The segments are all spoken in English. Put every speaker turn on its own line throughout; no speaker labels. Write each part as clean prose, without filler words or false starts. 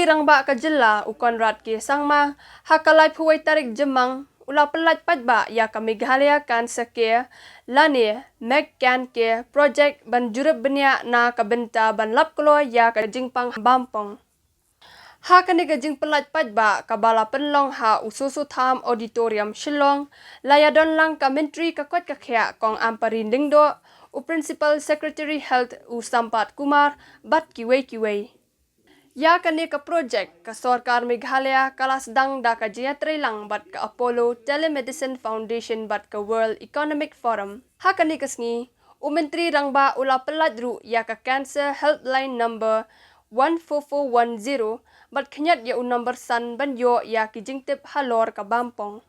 rang ba ka Jylla ukon rat ki sangma hakalai phuai tarik jemang ula pelat padba ya ka Meghalaya kan sake lani megkan ke project ban jurub benya na ka benta ban lap klo ya ka jingpang bampong. Ha kani ka jing pelat padba ka bala penlong ha ususu tham auditorium Shillong layadon lang ka menteri ka kot ka khya kong amparin dingdo u principal secretary health u sampat kumar bat kiwei. Ya kani ka project ka Sarkar Meghalaya kalas dang da ka jiyatri lang bat ka Apollo Telemedicine Foundation bat ka World Economic Forum. Ha kani kasngi umentri rang ba ula peladru ya ka cancer helpline number 14410 bat kanyat ya number san banyo ya ki jingtip halor ka bampong.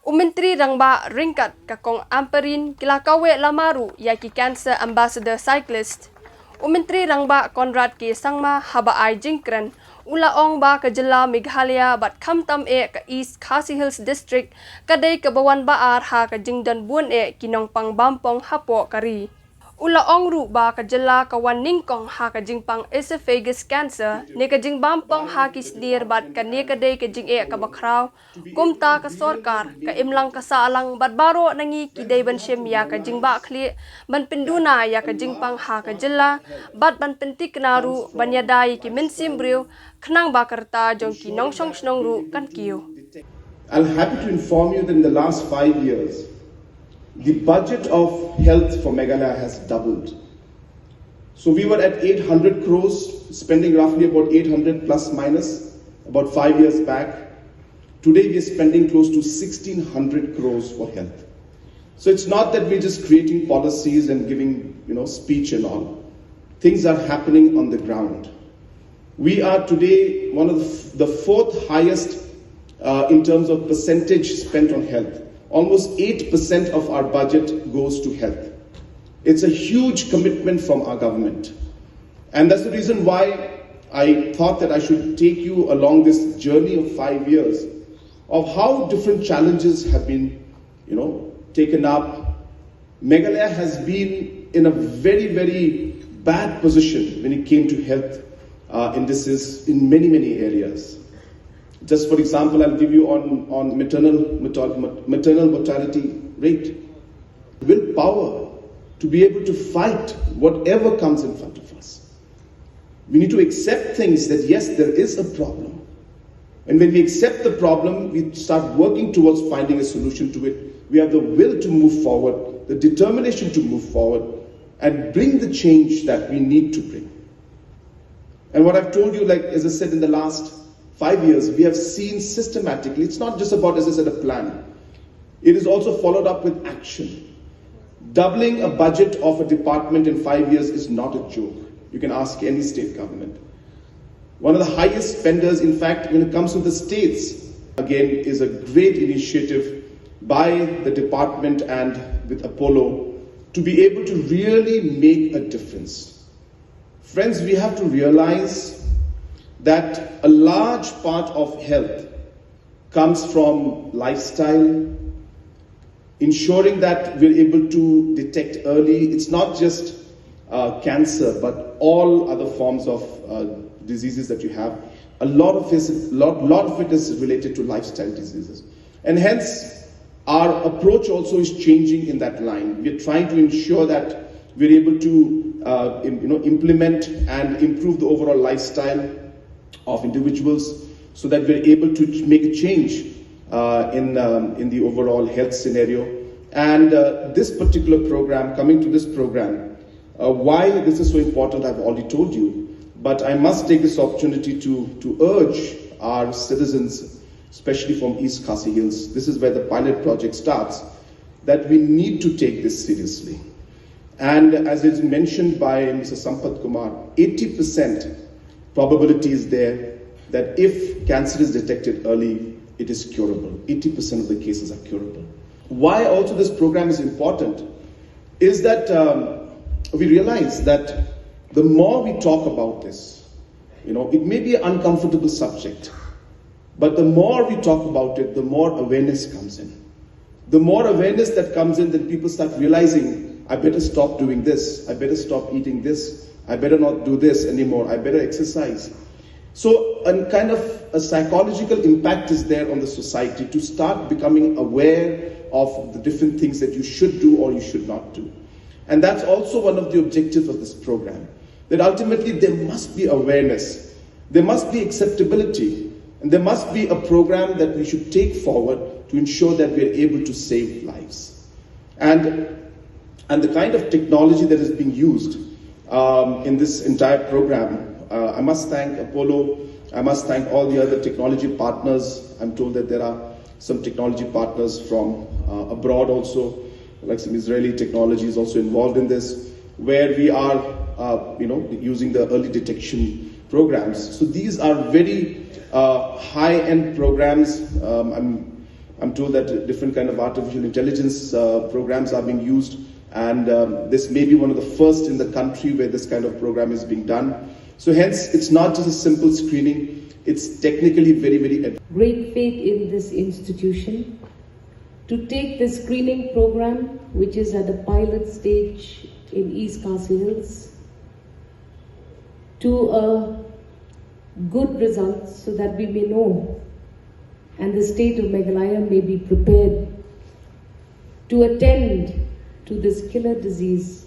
Umentri rang ba ringkat ka kong amperin kila kawe lamaru ya ki cancer ambassador cyclist. Umentri rang ba Konrad ki sangma haba ay jingkren ulaong ba ka Jylla Meghalaya bat kamtam e ka East Khasi Hills District kadai ka bawan baar ha ka jingdon buon e kinongpang bampong hapo kari. Ulaong ru ba ka Jylla ka wan nyngkong ha ka jingpang esophagus cancer ne ka jing bampong ha ki Snier bat ka ne kadai ka jing e ka bakraw kumta ka Sarkar ka imlang ka saalang bat baro nangi kiday ban shem ya ka jing ba khli ban pinduna ya ka jingpang ha ka Jylla bat ban pentik naru ban yadai ki minsim briu khnang ba karta jong ki nongsong snong ru kan kiyo.
I'm happy to inform you that in the last 5 years the budget of health for Meghalaya has doubled. So we were at 800 crores, spending roughly about 800 plus minus about 5 years back. Today we are spending close to 1600 crores for health. So it's not that we're just creating policies and giving, speech and all. Things are happening on the ground. We are today one of the fourth highest in terms of percentage spent on health. Almost 8% of our budget goes to health. It's a huge commitment from our government. And that's the reason why I thought that I should take you along this journey of 5 years of how different challenges have been, taken up. Meghalaya has been in a very, very bad position when it came to health indices in many, many areas. Just for example, I'll give you on maternal mortality rate. Willpower to be able to fight whatever comes in front of us. We need to accept things that yes, there is a problem. And when we accept the problem, we start working towards finding a solution to it. We have the will to move forward, the determination to move forward, and bring the change that we need to bring. And what I've told you, like as I said, in the last 5 years, we have seen systematically, it's not just about, as I said, a plan. It is also followed up with action. Doubling a budget of a department in 5 years is not a joke. You can ask any state government. One of the highest spenders, in fact, when it comes to the states, again, is a great initiative by the department and with Apollo to be able to really make a difference. Friends, we have to realize that a large part of health comes from lifestyle, ensuring that we're able to detect early. It's not just cancer, but all other forms of diseases that you have. A lot of it is related to lifestyle diseases. And hence, our approach also is changing in that line. We're trying to ensure that we're able to implement and improve the overall lifestyle of individuals so that we're able to make a change in the overall health scenario. And this particular program, coming to this program, why this is so important, I've already told you, but I must take this opportunity to urge our citizens, especially from East Khasi Hills, this is where the pilot project starts, that we need to take this seriously. And as is mentioned by Mr. Sampat Kumar, 80% probability is there that if cancer is detected early, it is curable. 80% of the cases are curable. Why also this program is important is that we realize that the more we talk about this, it may be an uncomfortable subject, but the more we talk about it, the more awareness comes in. The more awareness that comes in, then people start realizing, I better stop doing this, I better stop eating this, I better not do this anymore, I better exercise. So a kind of a psychological impact is there on the society to start becoming aware of the different things that you should do or you should not do. And that's also one of the objectives of this program, that ultimately there must be awareness, there must be acceptability, and there must be a program that we should take forward to ensure that we are able to save lives. And the kind of technology that is being used in this entire program, I must thank Apollo, I must thank all the other technology partners. I'm told that there are some technology partners from abroad also, like some Israeli technology is also involved in this, where we are using the early detection programs. So these are very high-end programs. I'm told that different kind of artificial intelligence programs are being used, and this may be one of the first in the country where this kind of program is being done. So hence, it's not just a simple screening, it's technically very, very advanced.
Great faith in this institution to take the screening program, which is at the pilot stage in East Khasi Hills, to a good result so that we may know and the state of Meghalaya may be prepared to attend to this killer disease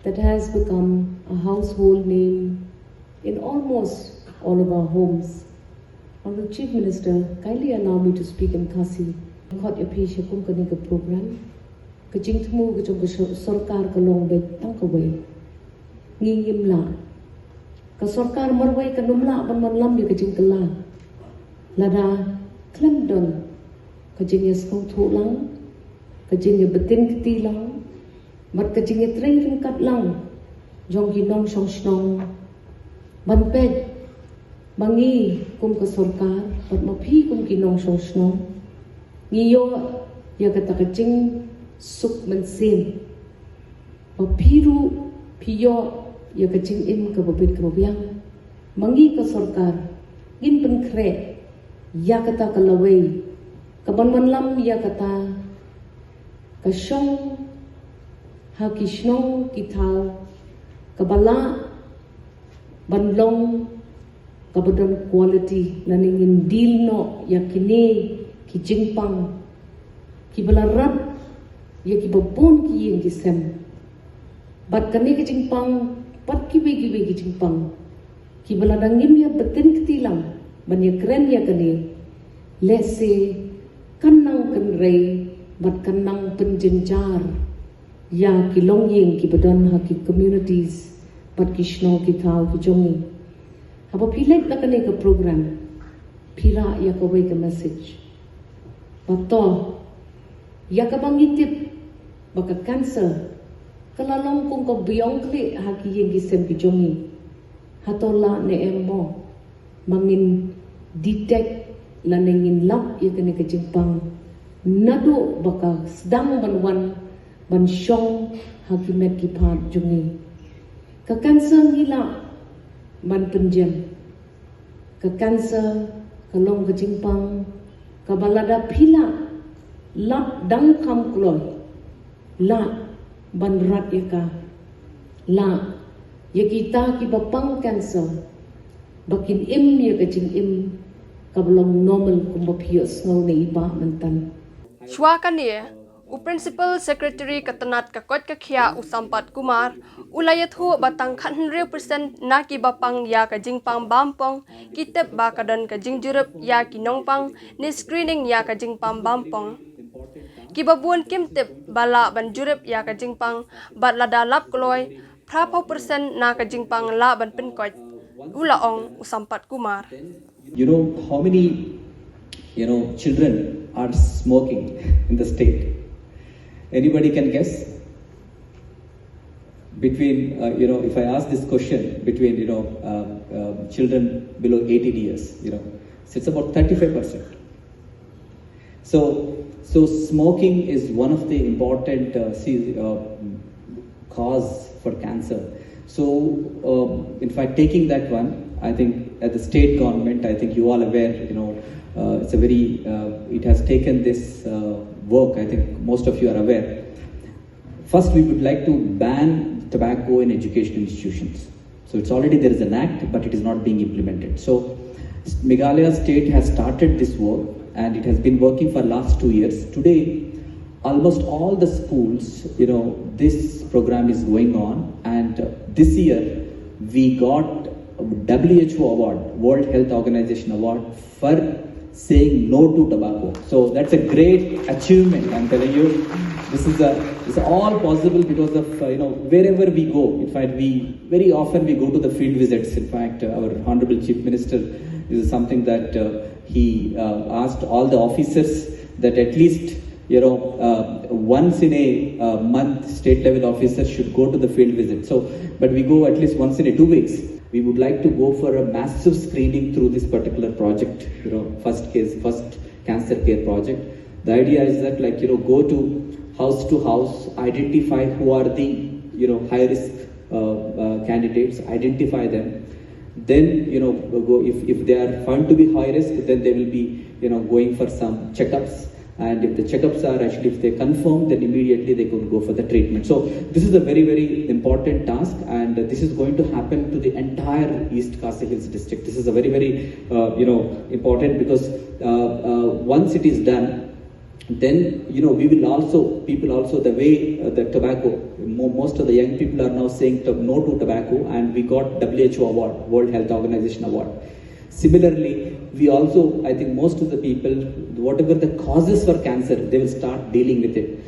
that has become a household name in almost all of our homes. Honorable Chief Minister, kindly allow me to speak in Khasi. Khot yapisha kum kani ka program ka jingtmu ka jong ka sarkar ka long be tang ka wei ngim la ka sarkar marwai ka numla ban man lam ya ka jing ka la lada klemdon ka jing ya skong thu lang ka jing ya betin kti lang mat ka jing ya treng ring kat lang jong ki nong shong shnong ban pet bangi kum ka sarkar pat ma phi kum ki nong shong shnong Ngiyo ya kata kacing suk mensin, papiru piyo ya kacing im ke babit ke babiang, mangi ke sarkar, gin penkre ya kata kalawai, kaban manlam ya kata kasyong hakishnong kitau, kabala banlong kabadan quality naningin deal no ya kini ki jingpang ki balarat ya ki babon ki yin ki sem bat kani ki jingpang pat ki be ki jingpang ki baladangim ya betin ketilang ban ya keren ya kani lese kanang kenrei bat kanang penjenjar ya ki long yin ki badan ha ki communities bat ki shno ki thau ki jongi haba pilek na kani ka program pira ya ko ka message Bato, ya ka bangitip, baka cancer, kalalong kung ka biyong kli haki yung gisem ki jongi. Hatola ne emo, mangin detect lanengin lap ya kani ka jingpang. Nado baka sedang banwan bansyong haki met ki pat jongi. Ka cancer ngila ban penjem. Ka cancer kalong ka jingpang kabalada pila lap dang kam kloy la banrat yaka la yakita ki bapang cancer bakin im ya kajing im kabalong normal kumbapios ngaw na iba mantan
Shwa kani Principal Secretary Katanat Kakot Kakhya Usampat Kumar ulayat ho batang 100% na ki bapang ya ka jingpang bampong kitep ba kadan ka jingjurup ya ki nongpang ni screening ya ka jingpang bampong ki babuan kimtep bala ban jurup ya ka jingpang bat ladalap kloy 30% na ka jingpang la ban pinkot ulaong Usampat Kumar.
You know how many children are smoking in the state? Anybody can guess? Between, if I ask this question between, children below 18 years, so it's about 35%. So smoking is one of the important cause for cancer. So, in fact, taking that one, I think at the state government, I think you all aware, it's a very, it has taken this work, I think most of you are aware. First, we would like to ban tobacco in educational institutions. So it's already there is an act, but it is not being implemented. So Meghalaya state has started this work, and it has been working for last 2 years. Today, almost all the schools, this program is going on, and this year we got WHO award, World Health Organization award, for saying no to tobacco. So that's a great achievement. I'm telling you, this is all possible because of wherever we go. In fact, we very often go to the field visits. In fact, our Honorable Chief Minister, this is something that he asked all the officers that at least once in a month, state level officers should go to the field visit. So, but we go at least once in a 2 weeks. We would like to go for a massive screening through this particular project, first cancer care project. The idea is that go to house, identify who are the high risk candidates, identify them. Then go if they are found to be high risk, then they will be going for some checkups. And if the checkups are actually, if they confirm, then immediately they could go for the treatment. So this is a very, very important task, and this is going to happen to the entire East Khasi Hills district. This is a very, very important, because once it is done, then we will also, people also, the way the tobacco, most of the young people are now saying no to tobacco, and we got WHO award, World Health Organization award. Similarly, we also, I think most of the people, whatever the causes for cancer, they will start dealing with it.